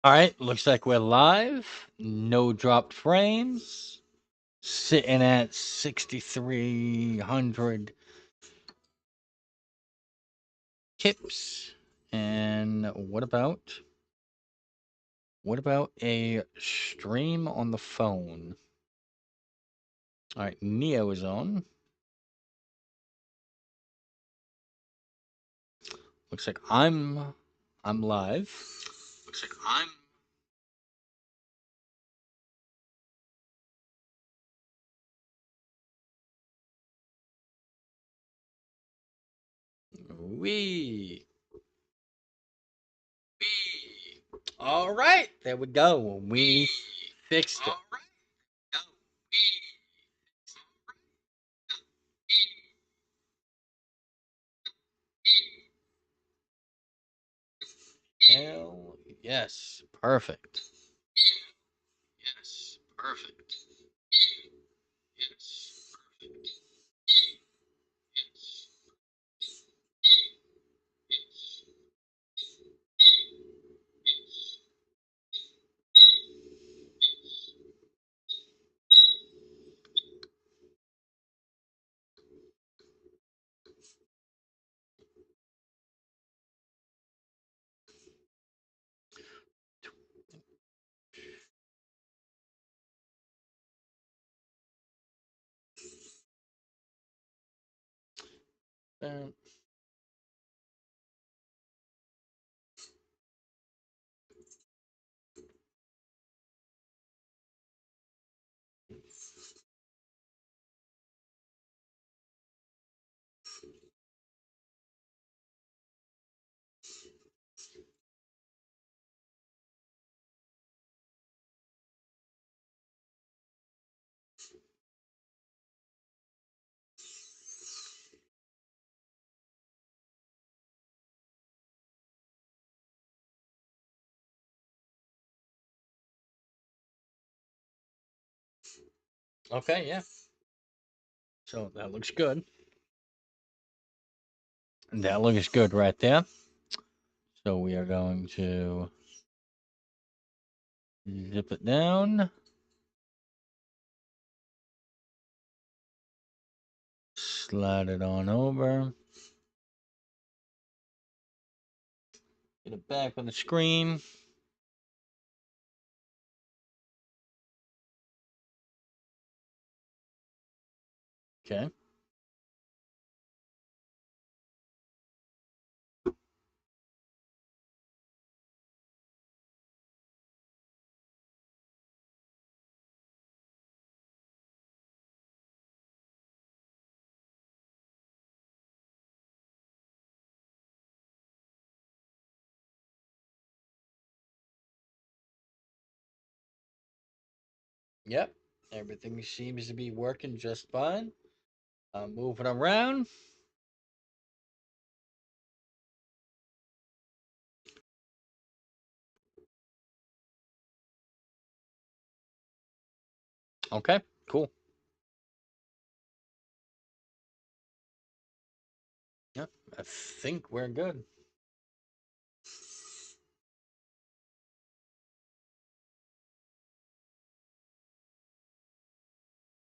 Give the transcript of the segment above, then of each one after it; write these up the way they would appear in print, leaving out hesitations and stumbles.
All right, looks like we're live. No dropped frames. Sitting at 6,300 kips. And what about a stream on the phone? All right, Neo is on. Looks like I'm live. Looks like I'm Wee. All right, there we go. We fixed it. Hell yes, perfect. Yes, perfect. Yes, perfect. Yes. Um, okay, yeah. So that looks good. That looks good right there. So we are going to zip it down. Slide it on over. Get it back on the screen. Okay. Yep. Everything seems to be working just fine. Moving around. Okay, cool. Yep. I think we're good.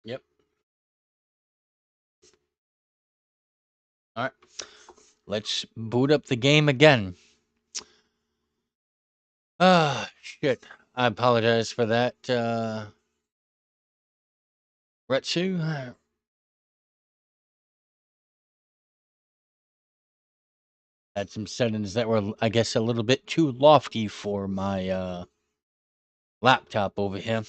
Yep. All right. Let's boot up the game again. Ah, shit. I apologize for that, Retsu. Had some settings that were, I guess, a little bit too lofty for my laptop over here.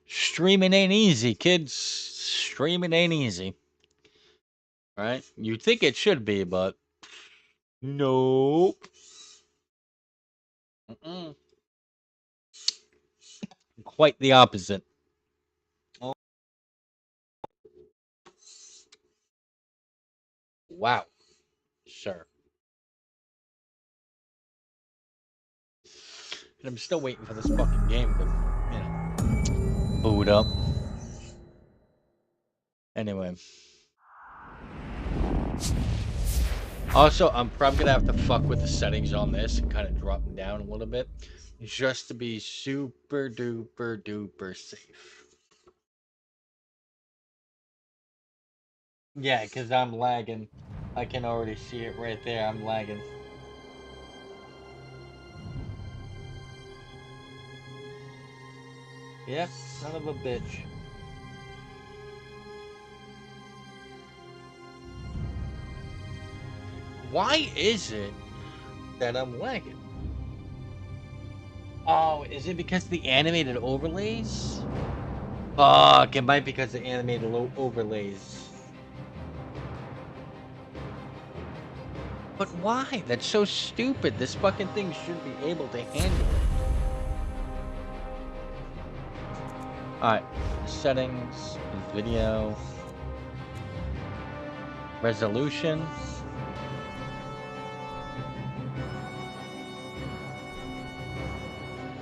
Streaming ain't easy, kids. Streaming ain't easy. Right? You'd think it should be, but nope. Mm-mm. Quite the opposite. Oh, wow, sir. And I'm still waiting for this fucking game to, boot up. Anyway. Also, I'm probably gonna have to fuck with the settings on this and kind of drop them down a little bit, just to be super duper duper safe. Yeah, because I'm lagging. I can already see it right there. I'm lagging. Yep, son of a bitch. Why is it that I'm lagging? Oh, is it because of the animated overlays? Fuck, it might be because of the animated overlays. But why? That's so stupid. This fucking thing should be able to handle it. Alright, settings, video, resolution.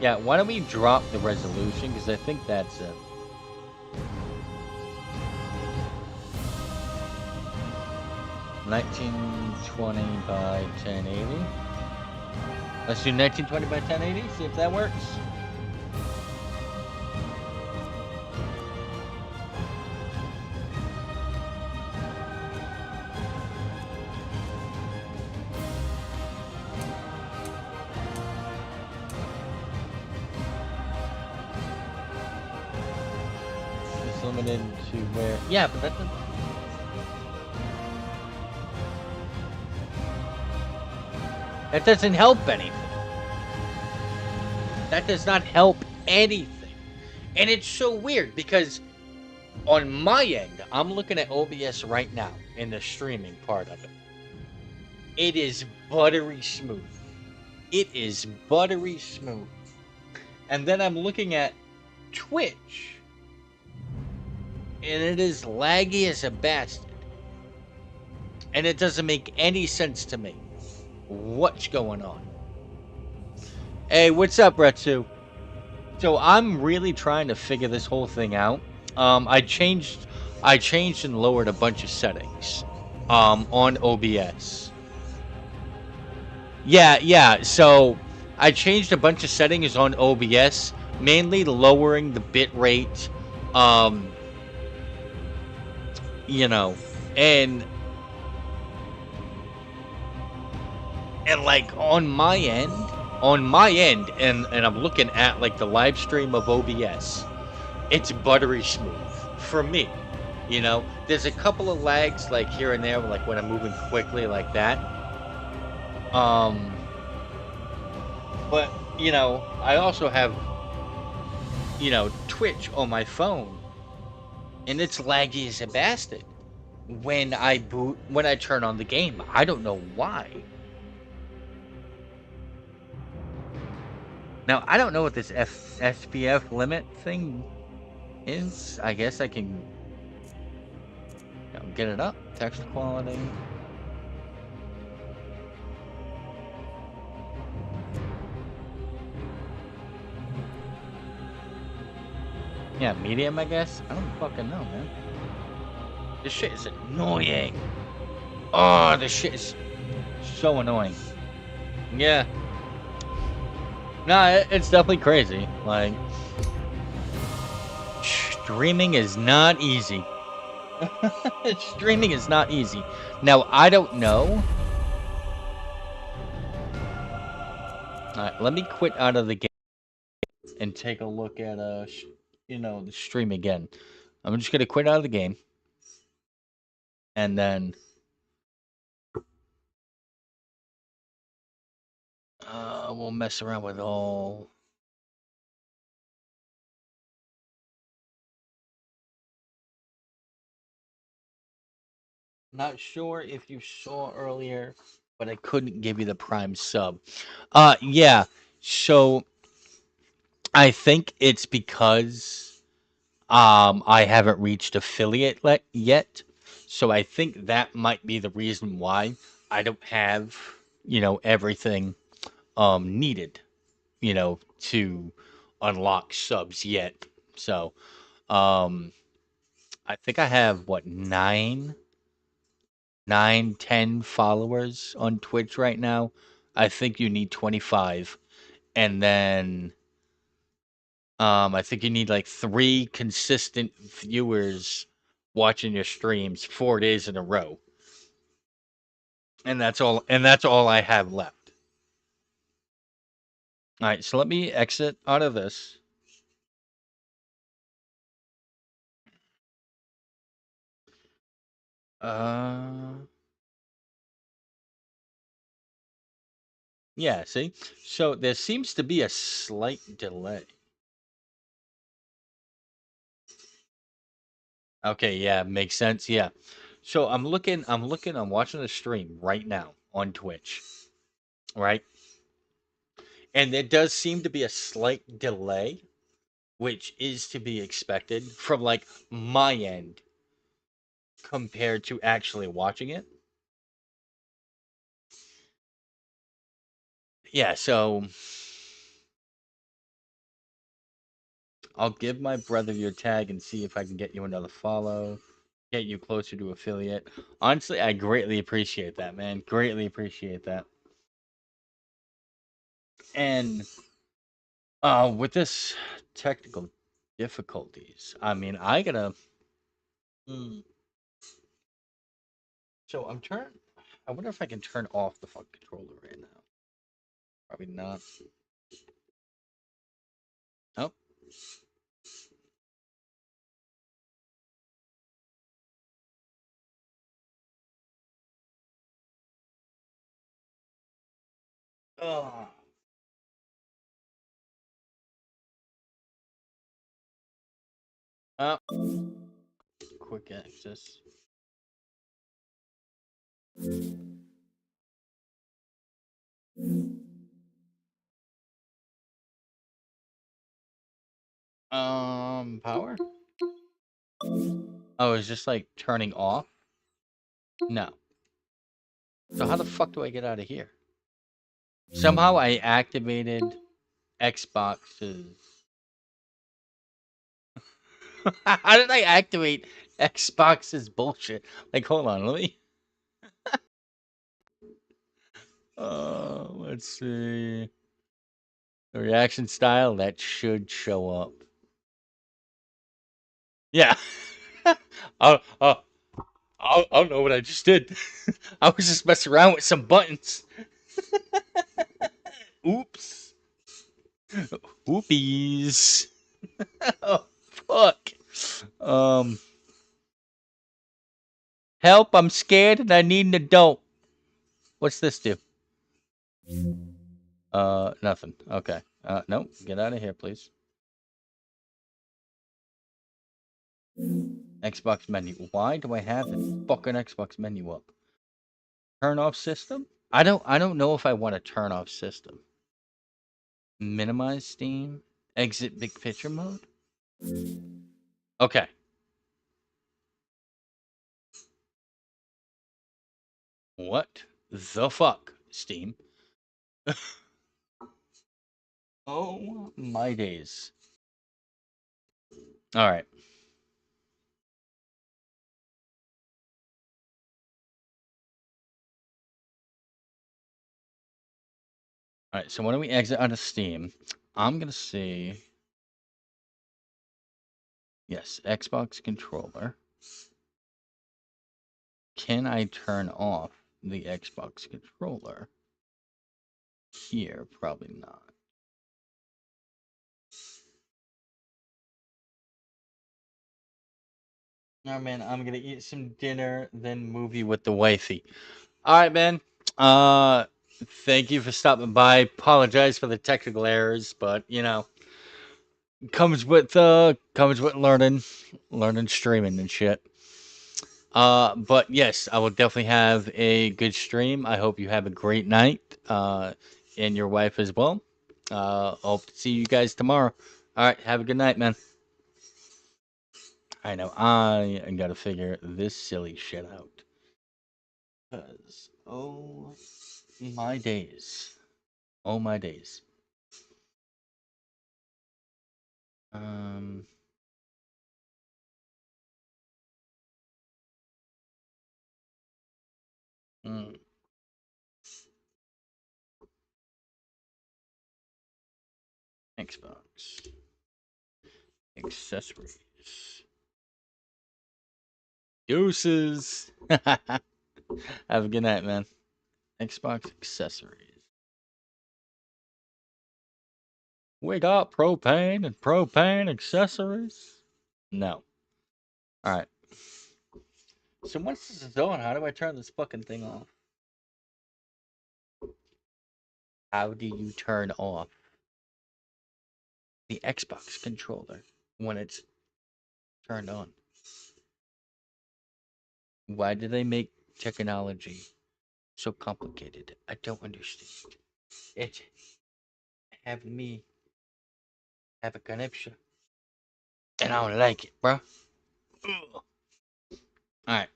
Yeah, why don't we drop the resolution? Because I think that's it. (1920 by 1080). Let's do 1920 by 1080. See if that works. It's limited to where. Yeah, but that doesn't. That doesn't help anything. That does not help anything. And it's so weird because on my end, I'm looking at OBS right now in the streaming part of it. It is buttery smooth. It is buttery smooth. And then I'm looking at Twitch, and it is laggy as a bastard. And it doesn't make any sense to me. What's going on? Hey, what's up, Retsu? So I'm really trying to figure this whole thing out. I changed and lowered a bunch of settings on OBS. Yeah. So I changed a bunch of settings on OBS, mainly lowering the bit rate, you know, and like on my end, and I'm looking at like the live stream of OBS. It's buttery smooth for me. You know, there's a couple of lags like here and there, like when I'm moving quickly like that. But you know, I also have Twitch on my phone, and it's laggy as a bastard when I turn on the game. I don't know why. Now I don't know what this SPF limit thing is. I guess I can get it up. Text quality. Yeah, medium, I guess. I don't fucking know, man. This shit is annoying. Oh, this shit is so annoying. Yeah. No, it's definitely crazy. Like, streaming is not easy. Streaming is not easy. Now, I don't know. Alright, let me quit out of the game and take a look at, the stream again. I'm just gonna quit out of the game. And then we'll mess around with all. Not sure if you saw earlier, but I couldn't give you the Prime sub. Yeah. So I think it's because I haven't reached affiliate yet. So I think that might be the reason why I don't have, everything needed, to unlock subs yet. So I think I have what, 9 9, 10 followers on Twitch right now. I think you need 25. And then I think you need like 3 consistent viewers watching your streams 4 days in a row. And that's all I have left. All right, so let me exit out of this. Uh yeah, see? So there seems to be a slight delay. Okay, yeah, makes sense. Yeah. So I'm watching the stream right now on Twitch, right? And there does seem to be a slight delay, which is to be expected from like my end compared to actually watching it. Yeah, so I'll give my brother your tag and see if I can get you another follow, get you closer to affiliate. Honestly, I greatly appreciate that, man. Greatly appreciate that. And with this technical difficulties, I mean, I gotta. Hmm, so I'm turn. I wonder if I can turn off the fucking controller right now. Probably not. Oh. Oh. Oh. Quick access. Power. Oh, it's just like turning off. No. So how the fuck do I get out of here? Somehow I activated Xbox's. How did I activate Xbox's bullshit? Like, hold on, let me. Let's see. The reaction style that should show up. Yeah. Oh, I don't know what I just did. I was just messing around with some buttons. Oops. Oopies. Oh, fuck. Um, help! I'm scared and I need an adult. What's this do? Nothing. Okay. Nope. Get out of here, please. Xbox menu. Why do I have the fucking Xbox menu up? Turn off system? I don't know if I want to turn off system. Minimize Steam. Exit big picture mode. Okay. What the fuck, Steam? Oh my days. All right. All right. So when we exit out of Steam, I'm gonna see. Yes, Xbox controller. Can I turn off the Xbox controller? Here, probably not. All right, man. I'm gonna eat some dinner, then movie with the wifey. All right, man. Uh, Thank you for stopping by. Apologize for the technical errors, but comes with learning streaming and shit. But yes, I will definitely have a good stream. I hope you have a great night. And your wife as well. Hope to see you guys tomorrow. All right, have a good night, man. I know I gotta figure this silly shit out. Cause my days, oh my days. Um, Xbox accessories. Deuces. Have a good night, man. Xbox accessories. We got propane and propane accessories. No. All right. So once this is on, how do I turn this fucking thing off? How do you turn off the Xbox controller when it's turned on? Why do they make technology so complicated? I don't understand. It have me have a conniption, and I don't like it, bro. All right.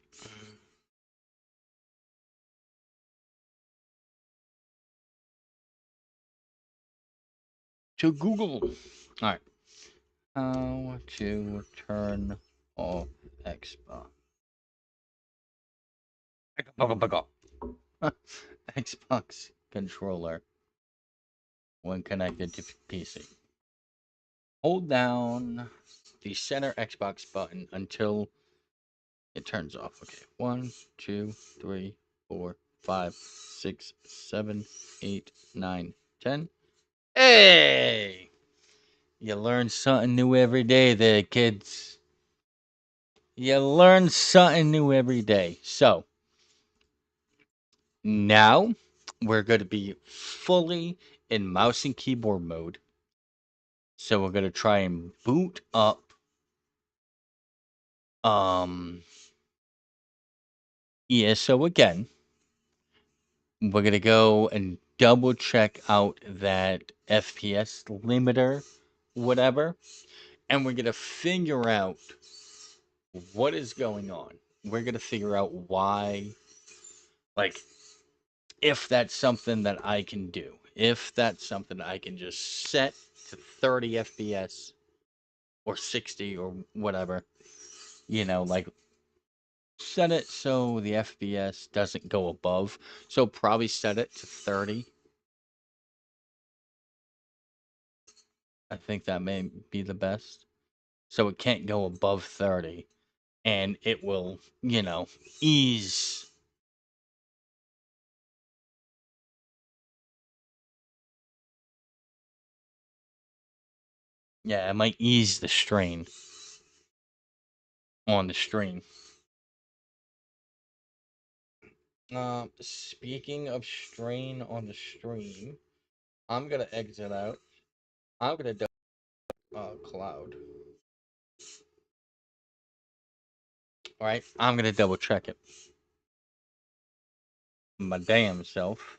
To Google. All right. How to turn off Xbox. Xbox controller when connected to PC. Hold down the center Xbox button until it turns off. Okay. 1, 2, 3, 4, 5, 6, 7, 8, 9, 10. Hey! You learn something new every day there, kids. You learn something new every day. So, now we're going to be fully in mouse and keyboard mode. So we're going to try and boot up um ESO again. We're going to go and double check out that FPS limiter, whatever, and we're going to figure out what is going on. We're going to figure out why, like, if that's something that I can do. If that's something I can just set to 30 FPS or 60 or whatever, like set it so the FPS doesn't go above. So probably set it to 30. I think that may be the best. So it can't go above 30 and it will, ease. Yeah, it might ease the strain on the stream. Speaking of strain on the stream, I'm gonna exit out. I'm gonna do cloud. All right, I'm gonna double check it. My damn self.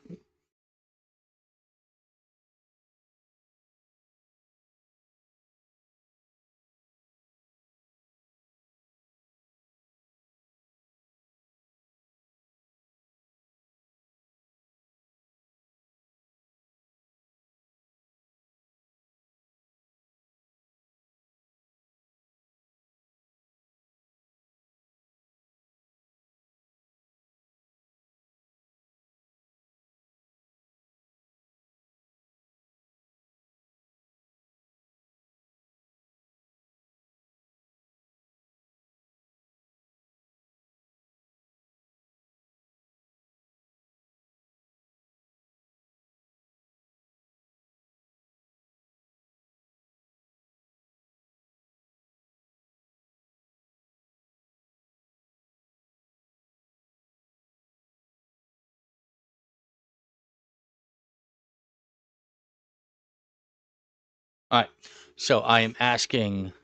All right, so I am asking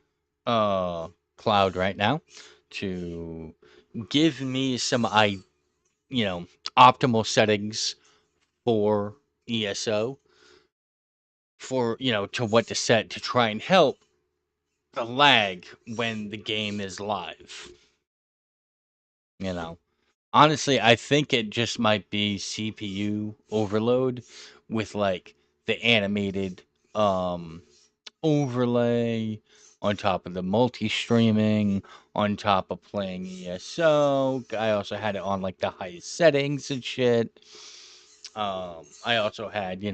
Cloud right now to give me some you know, optimal settings for ESO for, to what to set to try and help the lag when the game is live. You know, honestly, I think it just might be CPU overload with like the animated overlay on top of the multi-streaming on top of playing ESO. I also had it on like the highest settings and shit. I also had,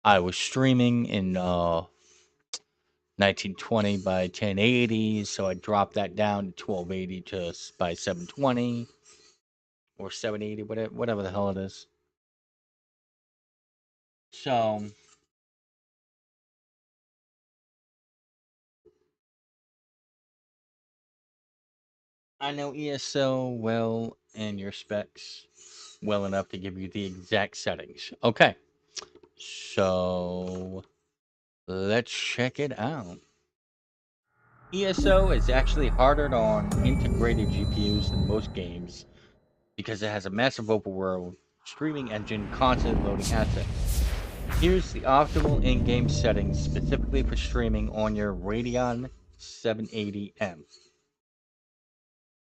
I was streaming in 1920 by 1080, so I dropped that down to 1280 by 720 or 780, whatever the hell it is. So I know ESO well and your specs well enough to give you the exact settings. Okay, so let's check it out. ESO is actually harder on integrated GPUs than most games because it has a massive open world, streaming engine, constantly loading assets. Here's the optimal in-game settings specifically for streaming on your Radeon 780M.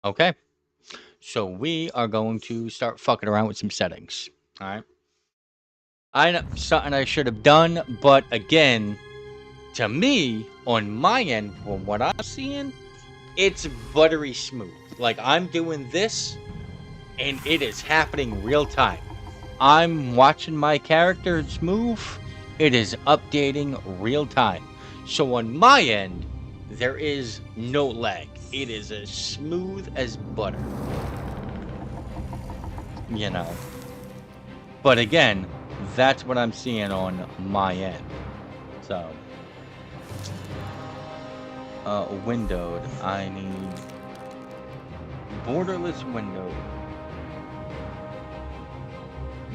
Okay, so we are going to start fucking around with some settings. All right. I know something I should have done, but again, to me, on my end, from what I'm seeing, it's buttery smooth. Like I'm doing this, and it is happening real time. I'm watching my characters move. It is updating real time. So on my end, there is no lag. It is as smooth as butter. You know. But again, that's what I'm seeing on my end. So, windowed. I need borderless window.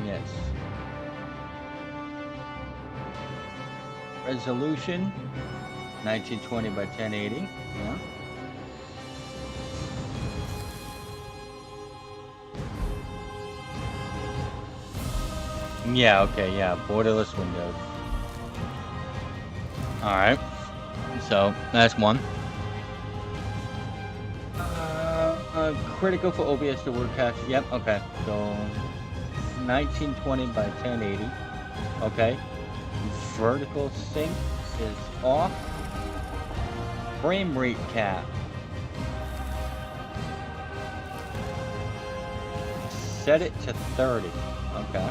Yes. Resolution 1920 by 1080. Yeah. Yeah, okay, yeah, borderless windows. Alright, so that's one. Critical for OBS to work cast. Yep, okay, so 1920 by 1080. Okay, vertical sync is off. Frame rate cap. Set it to 30. Okay.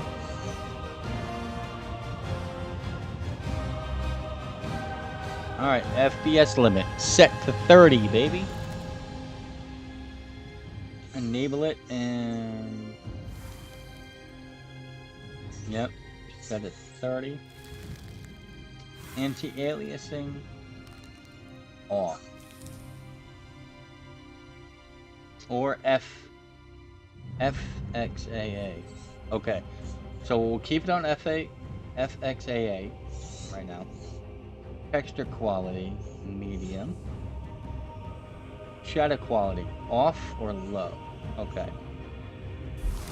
Alright, FPS limit set to 30, baby. Enable it and... Yep, set it to 30. Anti-aliasing off. Or FXAA. Okay, so we'll keep it on FXAA right now. Texture quality, medium. Shadow quality, off or low? Okay.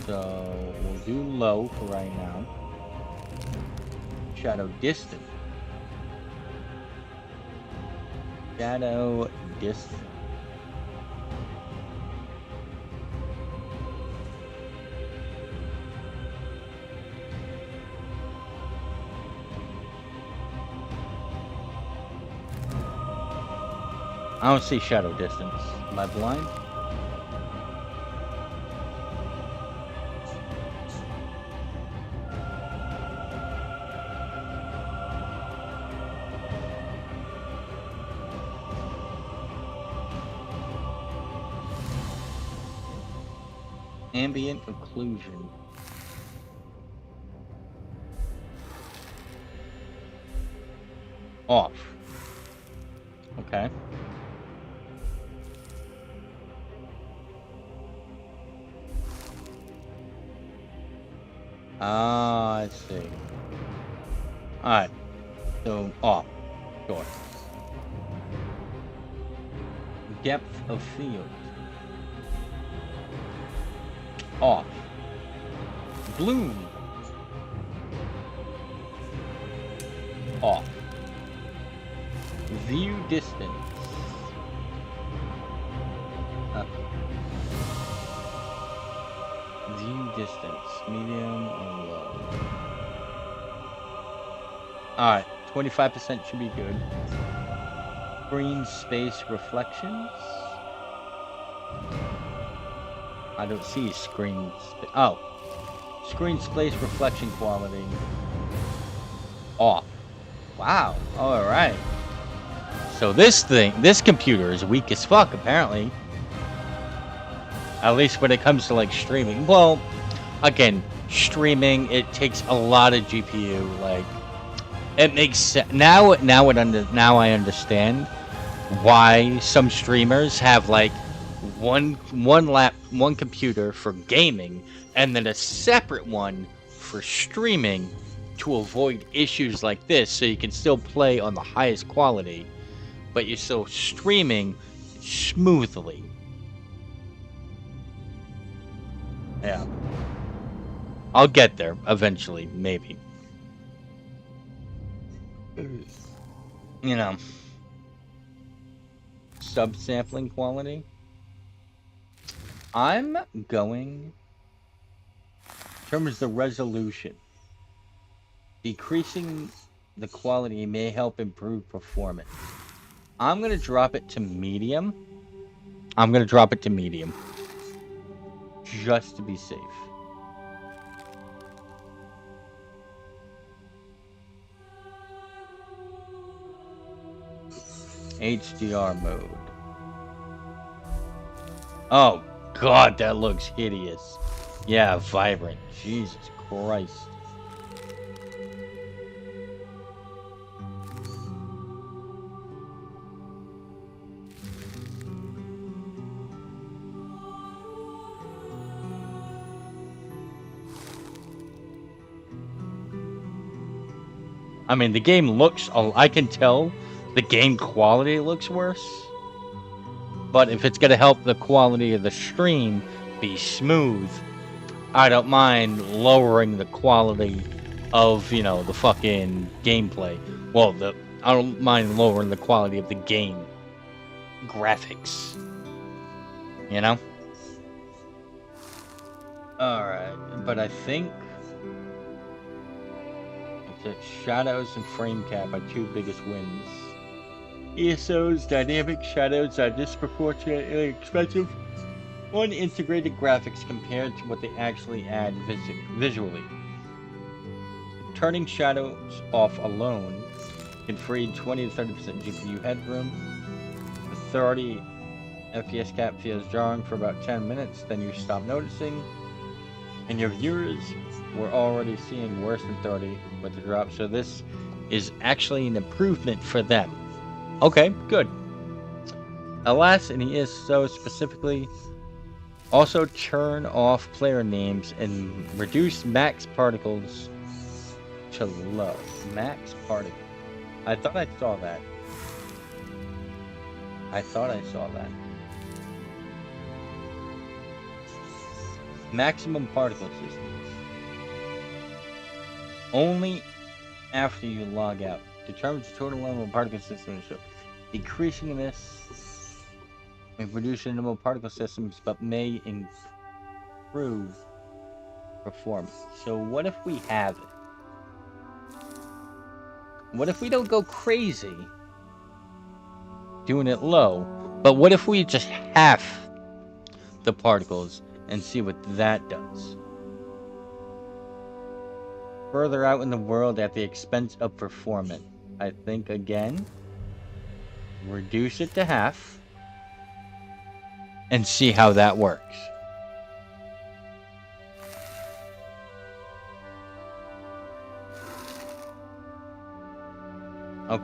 So we'll do low for right now. Shadow distance. Shadow distance. I don't see shadow distance. Am I blind? Ambient occlusion. Off. Okay. Ah, I see. Alright. So, off. Sure. Depth of field. Off. Bloom. Off. View distance. Up. View distance. Medium or low. Alright. 25% should be good. Screen space reflections. I don't see screen space. Oh. Screen space reflection quality. Off. Wow. Alright. So this computer is weak as fuck, apparently. At least when it comes to like streaming. Well, again, streaming, it takes a lot of GPU. Like, it makes sense now. Now I understand why some streamers have like one computer for gaming and then a separate one for streaming to avoid issues like this, so you can still play on the highest quality, but you're still streaming smoothly. Yeah. I'll get there eventually, maybe. You know. Subsampling quality. I'm going... In terms of the resolution. Decreasing the quality may help improve performance. I'm going to drop it to medium. Just to be safe. HDR mode. Oh god, that looks hideous. Yeah, vibrant. Jesus Christ. I mean, the game looks... I can tell the game quality looks worse. But if it's going to help the quality of the stream be smooth, I don't mind lowering the quality of, you know, the fucking gameplay. Well, I don't mind lowering the quality of the game graphics. You know? Alright, but I think that shadows and frame cap are two biggest wins. ESO's dynamic shadows are disproportionately expensive on integrated graphics compared to what they actually add visually. Turning shadows off alone can free 20 to 30% GPU headroom. The 30 FPS cap feels jarring for about 10 minutes, then you stop noticing, and your viewers were already seeing worse than 30 with the drop, so this is actually an improvement for them. Okay, good. Alas, in ESO specifically, also turn off player names and reduce max particles to low. Max particle. I thought I saw that. Maximum particle systems. Only after you log out. Determines the total level of particle systems. Decreasing this may reduce the number of particle systems, but may improve performance. So what if we have it? What if we don't go crazy doing it low, but what if we just half the particles and see what that does? Further out in the world at the expense of performance. I think again, reduce it to half and see how that works.